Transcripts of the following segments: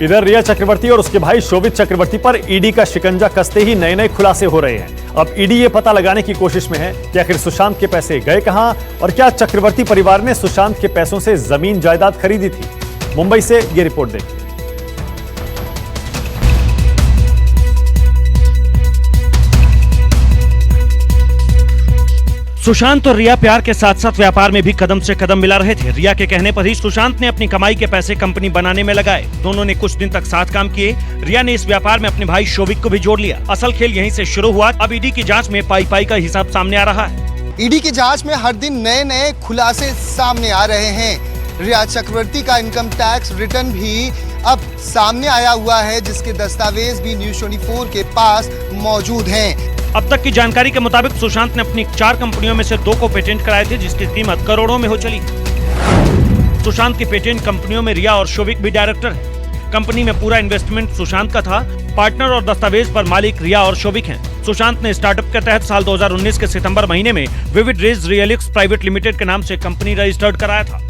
इधर रिया चक्रवर्ती और उसके भाई शोभित चक्रवर्ती पर ईडी का शिकंजा कसते ही नए नए खुलासे हो रहे हैं। अब ईडी ये पता लगाने की कोशिश में है कि आखिर सुशांत के पैसे गए कहां और क्या चक्रवर्ती परिवार ने सुशांत के पैसों से जमीन जायदाद खरीदी थी। मुंबई से ये रिपोर्ट देखिए। सुशांत और रिया प्यार के साथ साथ व्यापार में भी कदम से कदम मिला रहे थे। रिया के कहने पर ही सुशांत ने अपनी कमाई के पैसे कंपनी बनाने में लगाए। दोनों ने कुछ दिन तक साथ काम किए। रिया ने इस व्यापार में अपने भाई शोभिक को भी जोड़ लिया। असल खेल यहीं से शुरू हुआ। अब ईडी की जांच में पाई पाई का हिसाब सामने आ रहा है। ईडी की जांच में हर दिन नए नए खुलासे सामने आ रहे हैं। रिया चक्रवर्ती का इनकम टैक्स रिटर्न भी अब सामने आया हुआ है, जिसके दस्तावेज भी न्यूज़ 24 के पास मौजूद हैं। अब तक की जानकारी के मुताबिक सुशांत ने अपनी 4 कंपनियों में से 2 को पेटेंट कराए थे, जिसकी कीमत करोड़ों में हो चली। सुशांत की पेटेंट कंपनियों में रिया और शोभिक भी डायरेक्टर हैं। कंपनी में पूरा इन्वेस्टमेंट सुशांत का था। पार्टनर और दस्तावेज पर मालिक रिया और शोभिक हैं। सुशांत ने स्टार्टअप के तहत साल 2019 के सितंबर महीने में Vivid Rage Realix private limited के नाम से कंपनी रजिस्टर्ड कराया था।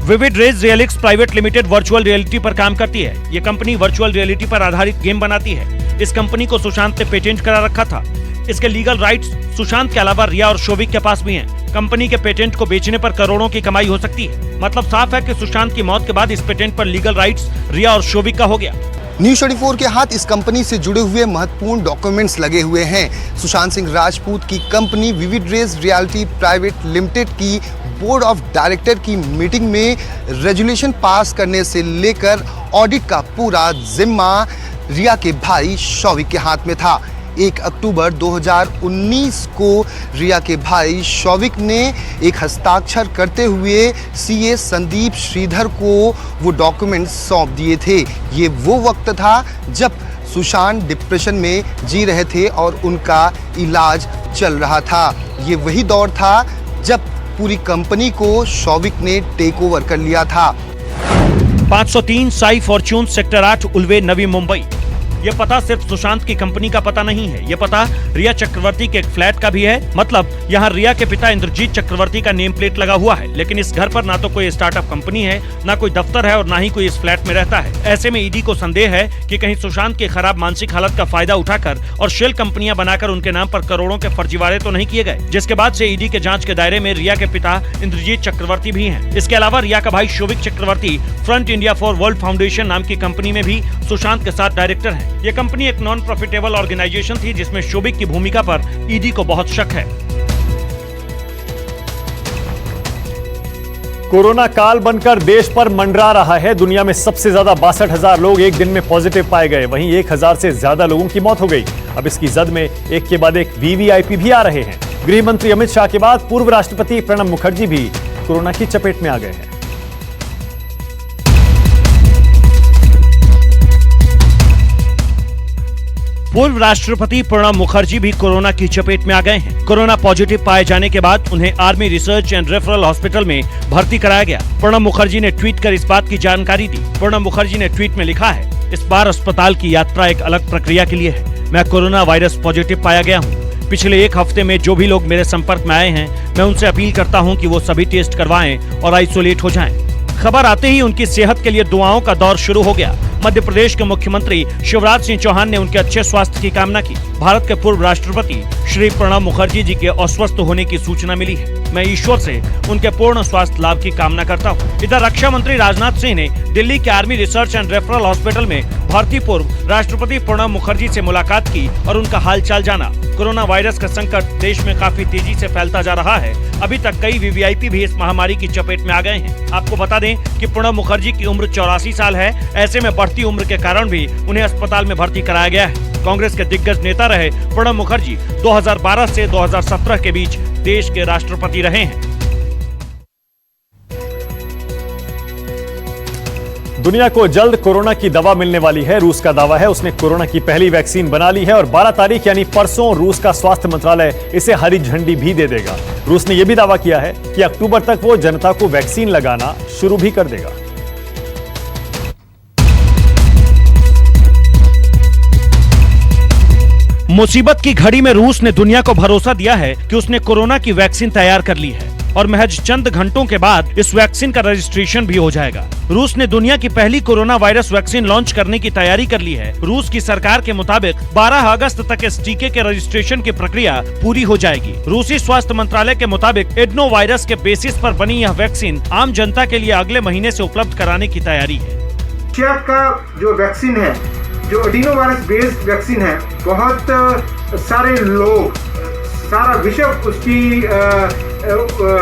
Vivid Rage Realix private limited virtual reality पर काम करती है। ये कंपनी वर्चुअल रियलिटी पर आधारित गेम बनाती है। इस कंपनी को सुशांत ने पेटेंट करा रखा था। इसके लीगल राइट्स सुशांत के अलावा रिया और शोभिक के पास भी हैं। कंपनी के पेटेंट को बेचने पर करोड़ों की कमाई हो सकती है। मतलब साफ है कि सुशांत की मौत के बाद इस पेटेंट पर लीगल राइट्स रिया और शोभिक का हो गया। न्यूज़ 24 के हाथ इस कंपनी से जुड़े हुए महत्वपूर्ण डॉक्यूमेंट्स लगे हुए हैं। सुशांत सिंह राजपूत की company vivid rage reality private limited की बोर्ड ऑफ डायरेक्टर की मीटिंग में रेजुलेशन पास करने से लेकर ऑडिट का पूरा जिम्मा रिया के भाई शोभिक के हाथ में था। 1 अक्टूबर 2019 को रिया के भाई शोभिक ने एक हस्ताक्षर करते हुए सीए संदीप श्रीधर को वो डॉक्यूमेंट सौंप दिए थे। ये वो वक्त था जब सुशांत डिप्रेशन में जी रहे थे और उनका इलाज चल रहा था। ये वही दौर था जब पूरी कंपनी को शोभिक ने टेक ओवर कर लिया था। 503 साई फॉर्च्यून सेक्टर 8 उल्वे नवी मुंबई। ये पता सिर्फ सुशांत की कंपनी का पता नहीं है। ये पता रिया चक्रवर्ती के एक फ्लैट का भी है। मतलब यहाँ रिया के पिता इंद्रजीत चक्रवर्ती का नेम प्लेट लगा हुआ है। लेकिन इस घर पर ना तो कोई स्टार्टअप कंपनी है, ना कोई दफ्तर है और ना ही कोई इस फ्लैट में रहता है। ऐसे में ईडी को संदेह है कि कहीं सुशांत की खराब मानसिक हालत का फायदा उठाकर और शेल कंपनियां बनाकर उनके नाम पर करोड़ों के फर्जीवाड़े तो नहीं किए गए। जिसके बाद से ईडी के जांच के दायरे में रिया के पिता इंद्रजीत चक्रवर्ती भी हैं। इसके अलावा रिया का भाई Showik Chakraborty Front India for World Foundation नाम की कंपनी में भी सुशांत के साथ डायरेक्टर है। ये कंपनी एक नॉन प्रॉफिटेबल ऑर्गेनाइजेशन थी, जिसमें शोभिक की भूमिका पर ईडी को बहुत शक है। कोरोना काल बनकर देश पर मंडरा रहा है। दुनिया में सबसे ज्यादा 62,000 लोग एक दिन में पॉजिटिव पाए गए। वहीं 1,000 से ज्यादा लोगों की मौत हो गई। अब इसकी जद में एक के बाद एक वीवीआईपी भी आ रहे हैं। गृह मंत्री अमित शाह के बाद पूर्व राष्ट्रपति प्रणब मुखर्जी भी कोरोना की चपेट में आ गए हैं। पूर्व राष्ट्रपति प्रणब मुखर्जी भी कोरोना की चपेट में आ गए हैं। कोरोना पॉजिटिव पाए जाने के बाद उन्हें army research and referral hospital में भर्ती कराया गया। प्रणब मुखर्जी ने ट्वीट कर इस बात की जानकारी दी। प्रणब मुखर्जी ने ट्वीट में लिखा है, इस बार अस्पताल की यात्रा एक अलग प्रक्रिया के लिए है। मैं कोरोना वायरस पॉजिटिव पाया गया हूँ। पिछले 1 हफ्ते में जो भी लोग मेरे संपर्क में आए हैं, मैं उनसे अपील करता हूँ कि वो सभी टेस्ट करवाएं और आइसोलेट हो जाएं। खबर आते ही उनकी सेहत के लिए दुआओं का दौर शुरू हो गया। मध्य प्रदेश के मुख्यमंत्री शिवराज सिंह चौहान ने उनके अच्छे स्वास्थ्य की कामना की। भारत के पूर्व राष्ट्रपति श्री प्रणब मुखर्जी जी के अस्वस्थ होने की सूचना मिली है। मैं ईश्वर से उनके पूर्ण स्वास्थ्य लाभ की कामना करता हूँ। इधर रक्षा मंत्री राजनाथ सिंह ने दिल्ली के army research and referral hospital में भर्ती पूर्व राष्ट्रपति प्रणब मुखर्जी से मुलाकात की और उनका हालचाल जाना। कोरोना वायरस का संकट देश में काफी तेजी से फैलता जा रहा है। अभी तक कई वीवीआईपी भी इस महामारी की चपेट में आ गए हैं। आपको बता दें कि प्रणब मुखर्जी की उम्र 84 साल है। ऐसे में बढ़ती उम्र के कारण भी उन्हें अस्पताल में भर्ती कराया गया है। कांग्रेस के दिग्गज नेता रहे प्रणब मुखर्जी 2012 से 2017 के बीच देश के राष्ट्रपति रहे हैं। दुनिया को जल्द कोरोना की दवा मिलने वाली है। रूस का दावा है उसने कोरोना की पहली वैक्सीन बना ली है और 12 तारीख यानी परसों रूस का स्वास्थ्य मंत्रालय इसे हरी झंडी भी दे देगा। रूस ने यह भी दावा किया है कि अक्टूबर तक वो जनता को वैक्सीन लगाना शुरू भी कर देगा। मुसीबत की घड़ी में रूस ने दुनिया को भरोसा दिया है कि उसने कोरोना की वैक्सीन तैयार कर ली है और महज चंद घंटों के बाद इस वैक्सीन का रजिस्ट्रेशन भी हो जाएगा। रूस ने दुनिया की पहली कोरोना वायरस वैक्सीन लॉन्च करने की तैयारी कर ली है। रूस की सरकार के मुताबिक 12 अगस्त तक इस टीके के रजिस्ट्रेशन की प्रक्रिया पूरी हो जाएगी। रूसी स्वास्थ्य मंत्रालय के मुताबिक एडनो वायरस के बेसिस पर बनी यह वैक्सीन आम जनता के लिए अगले महीने से उपलब्ध कराने की तैयारी है। रशिया का जो वैक्सीन है, जो एडिनो वायरस बेस्ड वैक्सीन है, बहुत सारे लोग, सारा विश्व उसकी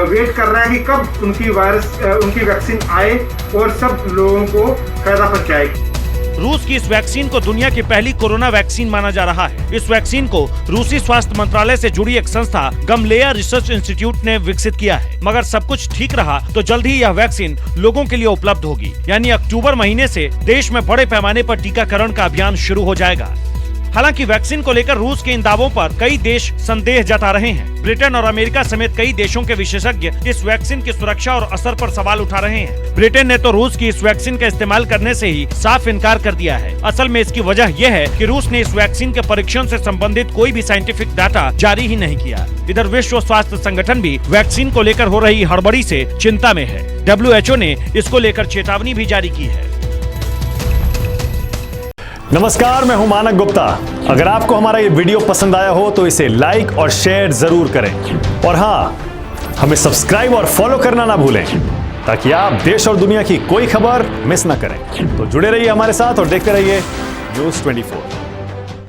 वेट कर रहा है कि कब उनकी वैक्सीन आए और सब लोगों को फायदा पहुंचाएगी। रूस की इस वैक्सीन को दुनिया की पहली कोरोना वैक्सीन माना जा रहा है। इस वैक्सीन को रूसी स्वास्थ्य मंत्रालय से जुड़ी एक संस्था गमलेया रिसर्च इंस्टीट्यूट ने विकसित किया है। मगर सब कुछ ठीक रहा तो जल्द ही यह वैक्सीन लोगों के लिए उपलब्ध होगी। यानी अक्टूबर महीने से देश में बड़े पैमाने पर टीकाकरण का अभियान शुरू हो जाएगा। हालांकि वैक्सीन को लेकर रूस के इन दावों पर कई देश संदेह जता रहे हैं। ब्रिटेन और अमेरिका समेत कई देशों के विशेषज्ञ इस वैक्सीन की सुरक्षा और असर पर सवाल उठा रहे हैं। ब्रिटेन ने तो रूस की इस वैक्सीन का इस्तेमाल करने से ही साफ इनकार कर दिया है। असल में इसकी वजह यह है कि रूस ने इस वैक्सीन के परीक्षण से संबंधित कोई भी साइंटिफिक डाटा जारी ही नहीं किया। इधर विश्व स्वास्थ्य संगठन भी वैक्सीन को लेकर हो रही हड़बड़ी से चिंता में है। WHO ने इसको लेकर चेतावनी भी जारी की है। नमस्कार, मैं हूं मानक गुप्ता। अगर आपको हमारा ये वीडियो पसंद आया हो तो इसे लाइक और शेयर जरूर करें और हाँ, हमें सब्सक्राइब और फॉलो करना ना भूलें ताकि आप देश और दुनिया की कोई खबर मिस ना करें। तो जुड़े रहिए हमारे साथ और देखते रहिए News 24।